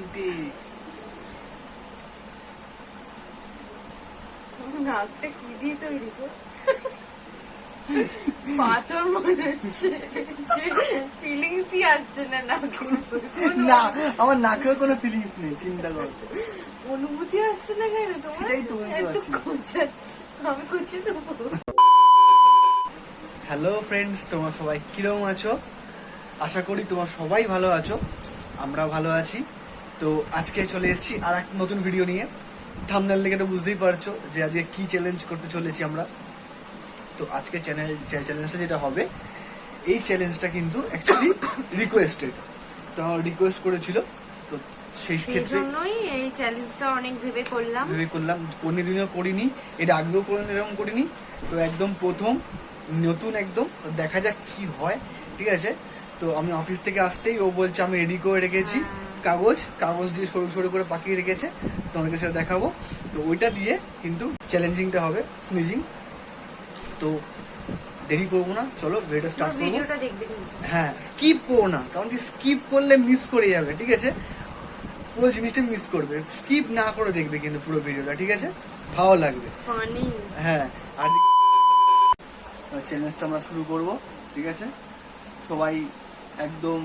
ঢুকে। নাকটা কি দিয়ে তৈরি কর পাথর মনে হচ্ছে, ফিলিংসই আসছে না নাকে। না, আমার নাকেও কোনো ফিলিংস নেই, চিন্তা কর। অনুভূতি আসছে না কেন তোমার? সেটাই তো বুঝতে পারছি। আমি করছি দেবো। হ্যালো ফ্রেন্ডস, তোমরা সবাই কিরকম আছো? আশা করি তোমরা সবাই ভালো আছো, আমরা ভালো আছি। তো আজকে চলে এসেছি আর একটা নতুন ভিডিও নিয়ে। থাম্বনেল দেখে তো বুঝতেই পারছো যে আজকে কি চ্যালেঞ্জ করতে চলেছি আমরা। তো আজকে চ্যালেঞ্জটা যেটা হবে, এই চ্যালেঞ্জটা কিন্তু অ্যাকচুয়ালি রিকোয়েস্টেড, তো আমার রিকোয়েস্ট করেছিল। তো সেই ক্ষেত্রে এই চ্যালেঞ্জটা অনেক ভেবে করলাম, কোনোদিনও করিনি, এটা আগেও এরকম করিনি। তো একদম প্রথম, নতুন একদম, দেখা যাক কি হয়, ঠিক আছে? তো আমি অফিস থেকে আসতেই ও বলছে আমি রেডি করে রেখেছি কাগজ দিয়ে সরু সরু করে পাকিয়ে রেখেছে, তোমাকে সেটা দেখাবো। তো ওইটা দিয়ে কিন্তু চ্যালেঞ্জিংটা হবে, স্নিজিং। তো দেরি করবো না, চলো ভিডিওটা স্টার্ট করবো। হ্যাঁ, স্কিপ করবো না, কারণ কি স্কিপ করলে মিস করে যাবে, ঠিক আছে? পুরো জিনিসটা মিস করবে, স্কিপ না করে দেখবে কিন্তু পুরো ভিডিওটা, ঠিক আছে? ভালো লাগবে, হ্যাঁ। আর চ্যালেঞ্জটা আমরা শুরু করব, ঠিক আছে? সবাই একদম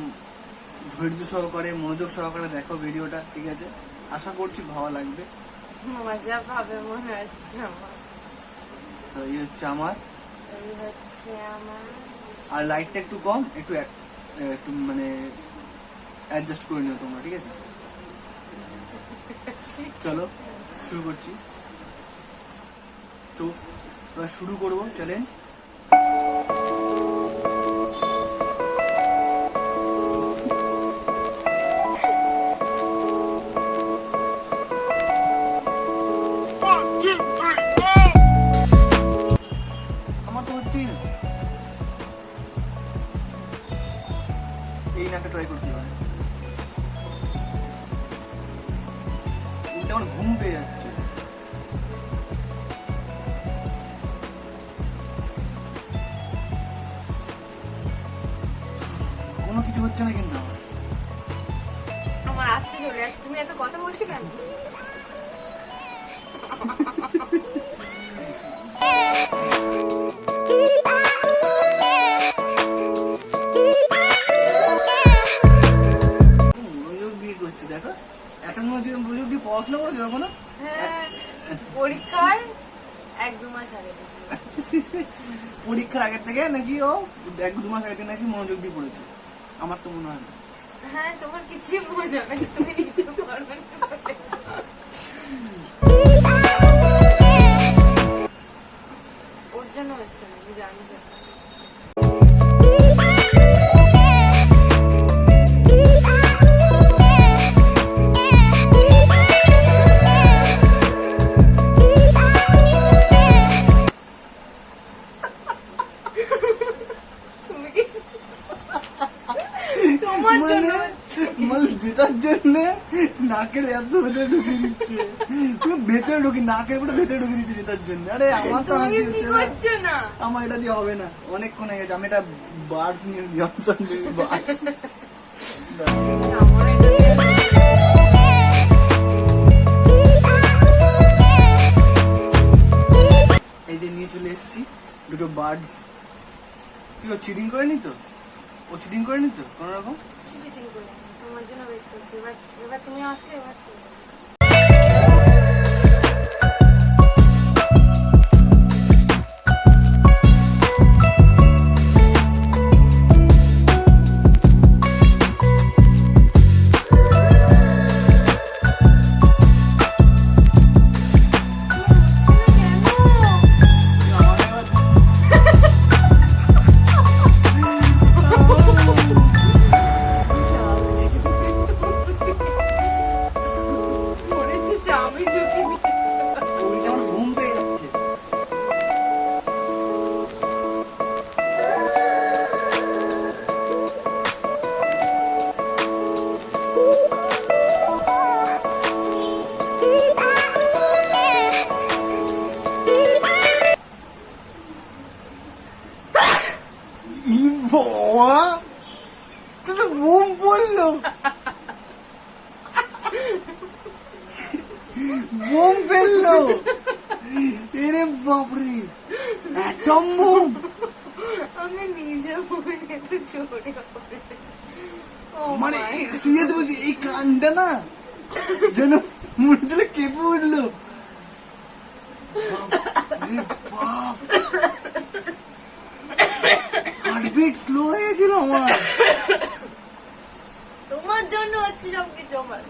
ধৈর্য সহকারে, মনোযোগ সহকারে দেখো ভিডিওটা, ঠিক আছে? আশা করছি ভালো লাগবে, মজা পাবে মনে হচ্ছে আমার। তো এই হচ্ছে আমার, আর লাইটটা একটু কম, একটু মানে অ্যাডজাস্ট করে নিও তোমরা, ঠিক আছে? চলো শুরু করছি। তো আমরা শুরু করবো চ্যালেঞ্জ। আমার তো হচ্ছেই না, এই নাকটা ট্রাই করছি, আমার ঘুম পেয়ে যাচ্ছে। কোনো কিছু হচ্ছে না কিন্তু আমার আসতে চলে যাচ্ছে। তুমি এত কথা বলছো কেন? মনোযোগ দিয়ে করছি, দেখো এত মনোযোগ দিয়ে পড়াশোনা করেছো কখনো? পরীক্ষার 1-2 মাস আগে। পরীক্ষার আগের থেকে নাকি ও 1-2 মাস আগে থেকে নাকি মনোযোগ দিয়ে পড়েছে? আমার তো মনে হয় না। হ্যাঁ, তোমার কিছু মনে হয়, তুমি নিজে পারবে না। ওর জন্য হচ্ছে না, আমি জানি। জেতার জন্য নাকের এত ভেতরে ঢুকিয়ে দিচ্ছে, ভেতরে ঢুকি, নাকের পুরো ভেতরে ঢুকিয়ে দিচ্ছে জেতার জন্য। আরে আমার তো না, আমার এটা দিয়ে হবে না, অনেকক্ষণ হয়ে গেছে। আমি এটা বার্ডস নিয়ে জনসন এই যে নিয়ে চলে এসেছি দুটো বার্ডস। কি ও চিটিং করেনি তো? ও চিটিং করেনি তো কোনো রকম? চিটিং করে তোমার জন্য ওয়েট করছি। এবার তুমি আসলে এবার বাবা, তুই তো বুম বললো। বোম ফেললো, এরে বাপরে, অ্যাটম বোম। আমি নিজে মনে তো চোরে মানে সিরিয়াস বলছি, এই কানটা না যেন মনে হচ্ছিল কেঁপে উঠলো। হার্টবিট স্লো হয়ে গেছিল আমার। তোমার জন্য হচ্ছে সবকিছু আমার।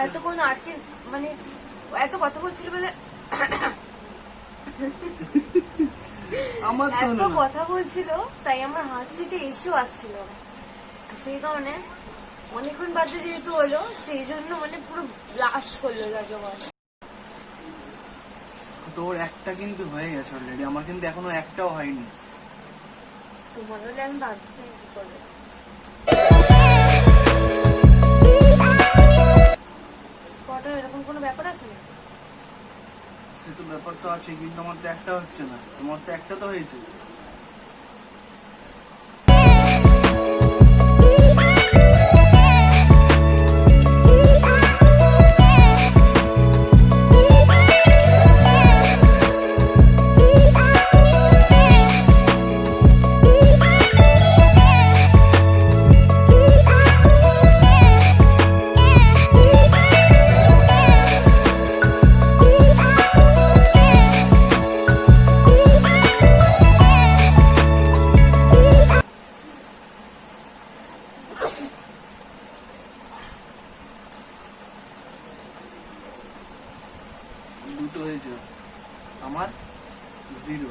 এতক্ষণ আটকে মানে এত কথা বলছিল বলে আমার তো এত না। কথা বলছিল তাই আমার হাত সিটে এসেও আসছিল না। সেই কারণে অনেকক্ষণ বাদে যেহেতু হলো সেই জন্য মানে পুরো ব্লাশ করলো যাকে বলে। তোর একটা কিন্তু হয়ে গেছে অলরেডি, আমার কিন্তু এখনো একটাও হয়নি। তোমার হলে আমি ভাবছি কি করবো। কটা এরকম কোনো ব্যাপার আছে না? সে তো ব্যাপার তো আছে, কিন্তু আমার তো একটা হচ্ছে না, তোমার তো একটা তো হয়েছে। দুটো হয়েছে, আমার 0।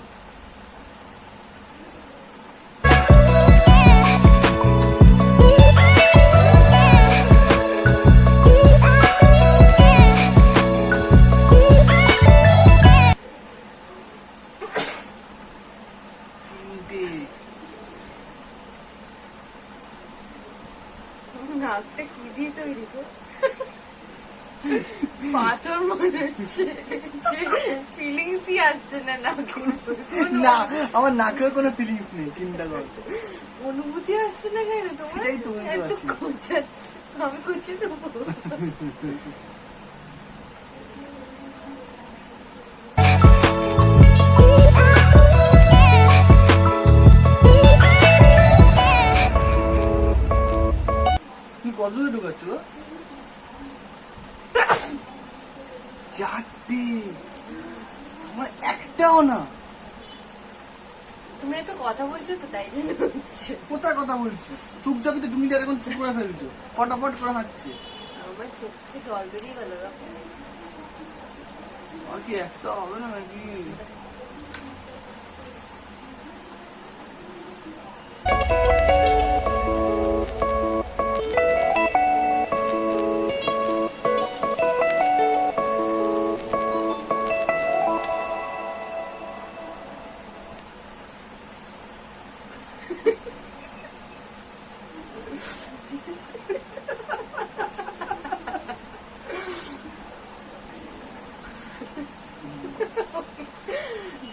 নাকটা কি দিয়ে তৈরি গো? পাথর মনে হচ্ছে, ফিলিংসই আসছে না নাকে। না, আমার নাকেও কোনো ফিলিংস নেই, চিন্তা কর। অনুভূতি আসছে না কেন তোমার? সেটাই তো বুঝতে এত পারছি না। খোঁচাচ্ছে, আমি খুঁজে দেবো। তুমি কত দূরে ঢুকাচ্ছ? 4টে, আমার একটাও না। তুমি এত কথা বলছো তো তাই জন্য হচ্ছে। কোথায় কথা বলছো? চুপচাপই তো, তুমি এখন চুপ করে ফেলছো, ফটাফট করে হাঁটছে। আমার চোখে জল বেরিয়ে গেল। আর কি একটা হবে না নাকি?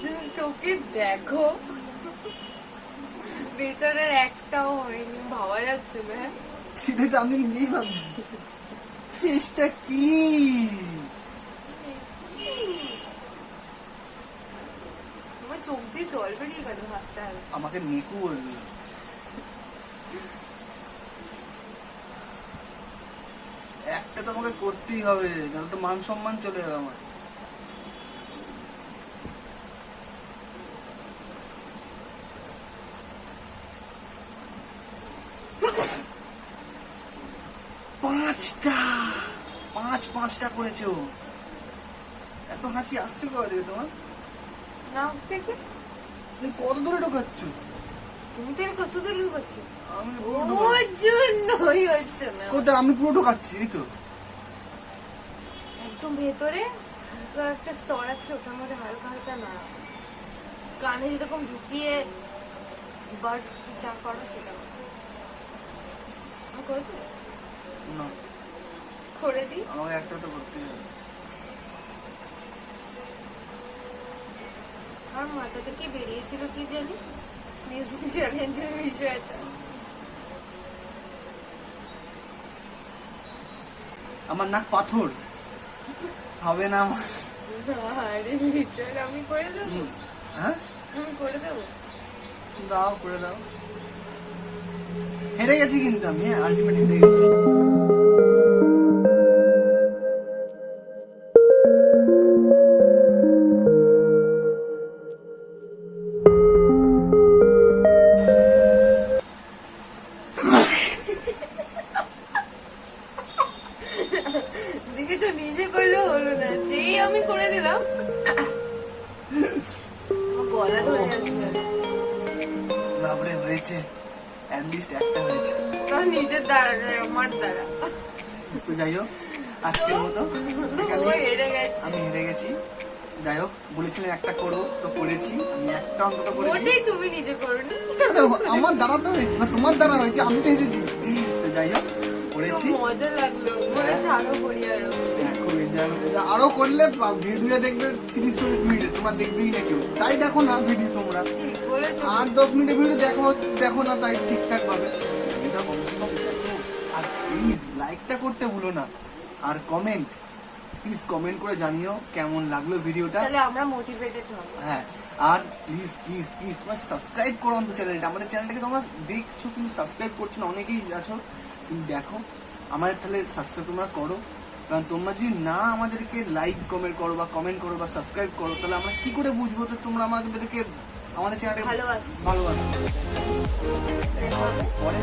জাস্ট ওকে দেখো, বেচারার একটাও হয়নি, ভাবা যাচ্ছে না। হ্যাঁ সেটা তো আমি নিজেই ভাবছি, চেষ্টা কি? আমার চোখ দিয়ে জল বেরিয়ে গেল হাসতে হাসতে। আমাকে নেকু বললো। একটা তো আমাকে করতেই হবে, নাহলে তো মান সম্মান চলে যাবে আমার। পাঁচটা করেছে ও। এত হাসি আসছে করে তোমার? নাক থেকে তুমি কত দূরে ঢোকাচ্ছ? তুমি তো কত দূর ঢুকাচ্ছ? আমি ওর জন্যই হচ্ছে না। কোথায়? আমি পুরো ঢোকাচ্ছি, এই তো। একদম ভেতরে হালকা একটা স্তর আছে, ওটার মধ্যে হালকা হালকা না, কানে যেরকম ঢুকিয়ে বার্ডস যা করো সেটা আমি করে দিই, না, করে দিই। আমাকে একটা তো করতেই হবে। আর মাথা থেকে বেরিয়েছিল কি জানি স্নেজিং চ্যালেঞ্জের বিষয়টা। আমার নাক পাথর। হবে না আমার। আরে লিটার আমি করে দেবো, হ্যাঁ আমি করে দেবো। দাও, করে দাও। হেরে গেছি কিন্তু আমি, আলটিমেট হেরে গেছি। দেখেছো, নিজে করলে হলো না, যেই আমি করে দিলাম আমার গলা ধরে যাচ্ছে। বাবরে, হয়েছে, অ্যাটলিস্ট একটা হয়েছে। ওটা নিজের দ্বারা নয়, আমার দ্বারা। তো যাই হোক, আজকের মতো ও হেরে গেছে। আমি হেরে গেছি। যাই হোক, বলেছিলাম একটা করবো, তো করেছি। আমি একটা অন্তত করেছি। ওটাই তুমি নিজে করনি, আমার দ্বারা তো হয়েছে, বা তোমার দ্বারা হয়েছে, আমি তো হেসেছি। তো যাই হোক, করেছি। তো মজা লাগলো, মনে হচ্ছে আরো করি আরো। হ্যাঁ, খুব এনজয় করেছি। আরো করলে ভিডিও দেখবে 30-40 মিনিটের, তোমার দেখবেই না কেউ, তাই দেখো না ভিডিও তোমরা। ঠিক বলেছো। 8-10 মিনিটের ভিডিও দেখো না, তাই ঠিকঠাক ভাবে এটা কমসে কম দেখো। আর প্লিজ লাইকটা করতে ভুলো না, আর কমেন্ট, প্লিজ কমেন্ট করে জানিও কেমন লাগলো ভিডিওটা। তাহলে আমরা মোটিভেটেড হব। হ্যাঁ, আর প্লিজ প্লিজ প্লিজ তোমার সাবস্ক্রাইব করো অন্তত চ্যানেলটা। আমাদের চ্যানেলটাকে তোমরা দেখছো কিন্তু সাবস্ক্রাইব করছো না, অনেকেই আছো, তুমি দেখো আমাদের, তাহলে সাবস্ক্রাইব তোমরা করো। কারণ তোমরা যদি না আমাদেরকে লাইক কমেন্ট করো বা কমেন্ট করো বা সাবস্ক্রাইব করো, তাহলে আমরা কি করে বুঝবো তো তোমরা আমাদেরকে, আমাদের চ্যানেলটাকে ভালোবাসো। পরে